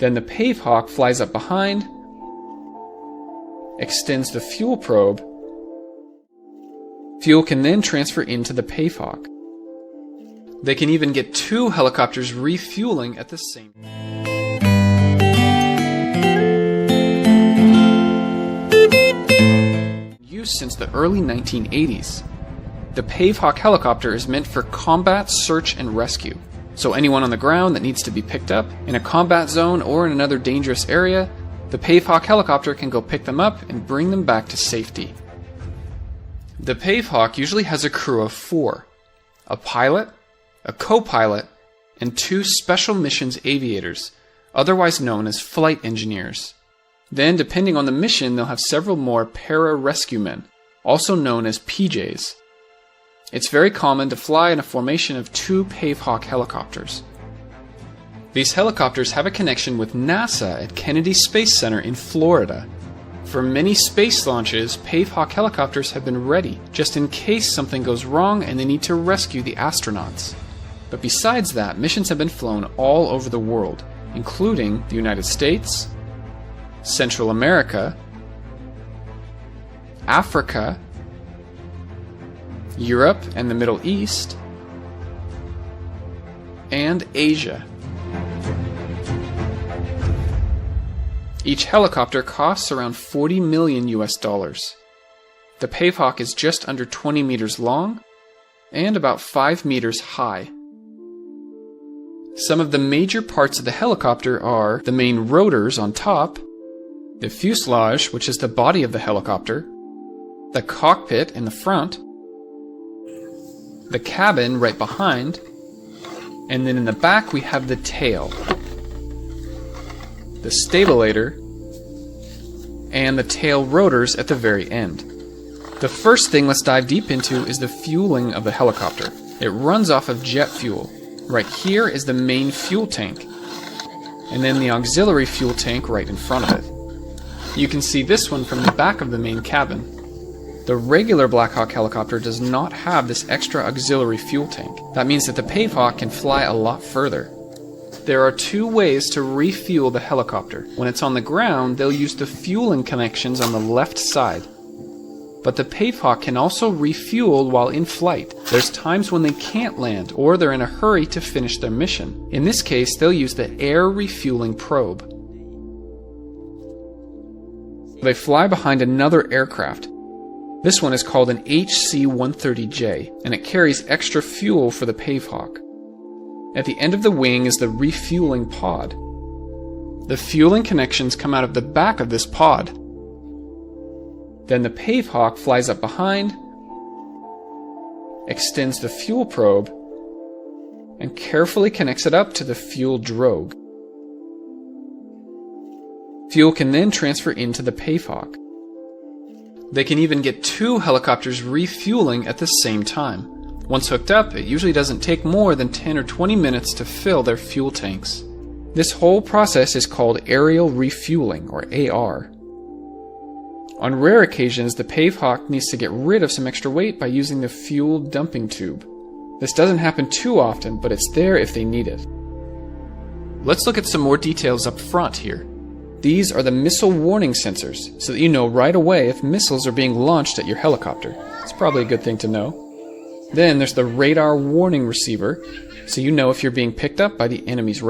Then the pavehawk flies up behind, extends the fuel probe. Fuel can then transfer into the pavehawk. They can even get 2 helicopters refueling at the same time. Used since the early 1980s. The pavehawk helicopter is meant for combat, search, and rescue. So anyone on the ground that needs to be picked up in a combat zone or in another dangerous area, the pavehawk helicopter can go pick them up and bring them back to safety. The pavehawk usually has a crew of 4, a pilot, a co-pilot, and 2 special missions aviators, otherwise known as flight engineers. Then, depending on the mission, they'll have several more para-rescue men, also known as PJs. It's very common to fly in a formation of 2 pavehawk helicopters. These helicopters have a connection with NASA at Kennedy Space Center in Florida. For many space launches, pavehawk helicopters have been ready, just in case something goes wrong and they need to rescue the astronauts. But besides that, missions have been flown all over the world, including the United States, Central America, Africa, Europe and the Middle East, and Asia. Each helicopter costs around $40 million US. The pavehawk is just under 20 meters long and about 5 meters high. Some of the major parts of the helicopter are the main rotors on top, the fuselage, which is the body of the helicopter, the cockpit in the front, the cabin right behind, and then in the back we have the tail, the stabilator, and the tail rotors at the very end. The first thing let's dive deep into is the fueling of the helicopter. It runs off of jet fuel. Right here is the main fuel tank, and then the auxiliary fuel tank right in front of it. You can see this one from the back of the main cabin. The regular Black Hawk helicopter does not have this extra auxiliary fuel tank. That means that the pavehawk can fly a lot further. There are 2 ways to refuel the helicopter. When it's on the ground, they'll use the fueling connections on the left side. But the pavehawk can also refuel while in flight. There's times when they can't land, or they're in a hurry to finish their mission. In this case, they'll use the air refueling probe. They fly behind another aircraft. This one is called an HC-130J, and it carries extra fuel for the pavehawk. At the end of the wing is the refueling pod. The fueling connections come out of the back of this pod. Then the pavehawk flies up behind, extends the fuel probe, and carefully connects it up to the fuel drogue. Fuel can then transfer into the pavehawk. They can even get 2 helicopters refueling at the same time. Once hooked up, it usually doesn't take more than 10 or 20 minutes to fill their fuel tanks. This whole process is called aerial refueling, or AR. On rare occasions, the pavehawk needs to get rid of some extra weight by using the fuel dumping tube. This doesn't happen too often, but it's there if they need it. Let's look at some more details up front here. These are the missile warning sensors, so that you know right away if missiles are being launched at your helicopter. It's probably a good thing to know. Then there's the radar warning receiver, so you know if you're being picked up by the enemy's radar.